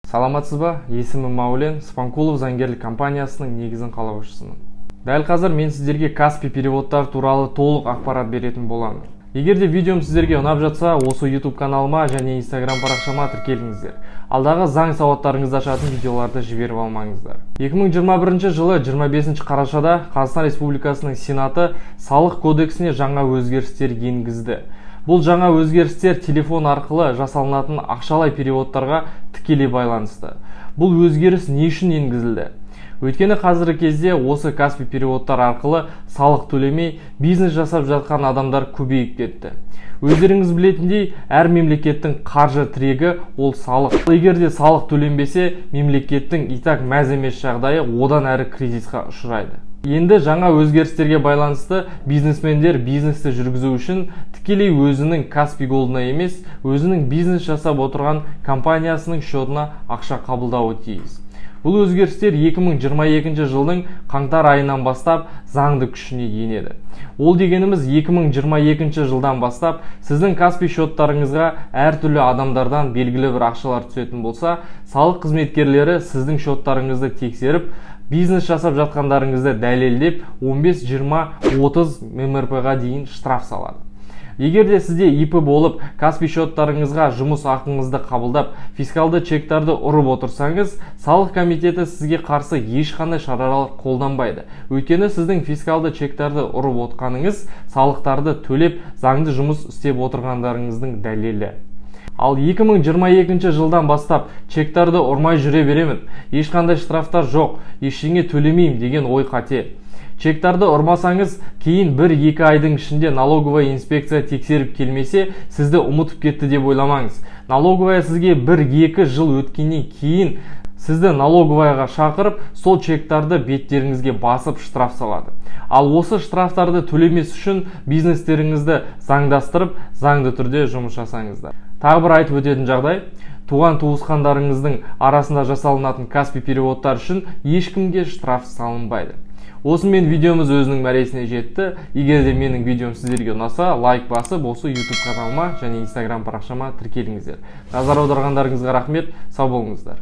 Саламатсыз ба? Есімім Маулен, Спанкулов заңгерлік компаниясының негізін қалаушысымын. Дәл қазір мен сіздерге Каспи переводтар туралы толық ақпарат беретін боламын. Егер де видеом сіздерге ұнап жатса, осы YouTube каналыма және Instagram парақшама тіркеліңіздер. Алдағы заң сауаттарыңызды ашатын видеоларды жіберіп алмаңыздар. 2021 жылы 25 қарашада Қазақстан Республикасының Сенаты салық кодексіне жаңа өзгерістер енгізді. Бұл жаңа өзгерістер телефон арқылы жасалынатын ақшалай переводтарға тікелей байланысты. Бұл өзгеріс не үшін енгізілді? Өйткені қазіргі кезде осы Каспи переводтар арқылы салық төлемей бизнес жасап жатқан адамдар көбейіп кетті. Өздеріңіз білетіндей, әр мемлекеттің қаржы тірегі ол салық. Егер де салық төленбесе, мемлекеттің итак мәз емес жағдайы одан әрі кризисқа ұшырайды. Енді жаңа өзгерістерге байланысты бизнесмендер бизнесті жүргізу үшін тікелей өзінің Каспи Голдына емес, өзінің бизнес жасап отырған компаниясының шотына ақша қабылдауы тиіс. Бұл өзгерістер 2022 жылдың қаңтар айынан бастап заңды күшіне енеді. Ол дегеніміз 2022 жылдан бастап сіздің Каспи шоттарыңызға әртүрлі адамдардан белгілі бір ақшалар түсетін болса, салық қызметкерлері сіздің шоттарыңызды тексеріп, бизнес жасап жатқандарыңызды дәлелдеп 15-20-30 ММРП-ға дейін штраф салады. Егер де сізде ИП болып, Каспи шоттарыңызға жұмыс ақыңызды қабылдап, фискалды чектарды ұрып отырсаңыз, салық комитеті сізге қарсы ешқандай шаралар қолданбайды. Өйткені сіздің фискалды чектарды ұрып отқаныңыз, салықтарды төлеп, заңды жұмыс істеп отырғандарыңыздың дәлелі. Ал 2022 жылдан бастап чектарды ұрмай жүре беремін, ешқандай штрафтар жоқ, ештеңе төлемеймін деген ой қате. Чектарды ұрмасаңыз, кейін 1-2 айдың ішінде налоговая инспекция тексеріп келмесе, сізді ұмытып кетті деп ойламаңыз. Налоговая сізге 1-2 жыл өткеннен кейін сізді налоговаяға шақырып, сол чектарды беттеріңізге басып штраф салады. Ал осы штрафтарды төлемес үшін бизнестеріңізді заңдастырып, заңды түрде жұмыс жасаңыздар. Тағы бір айтып өтетін жағдай, туған-туысқандарыңыздың арасында жасалынатын Каспи переводтар үшін ешкімге штраф салынбайды. Осымен видеомыз өзінің мәресіне жетті. Егер де менің видеом сіздерге ұнаса, лайк басып, осы YouTube каналыма және Instagram парақшама тіркеліңіздер. Назар аударғандарыңызға рахмет, сау болыңыздар.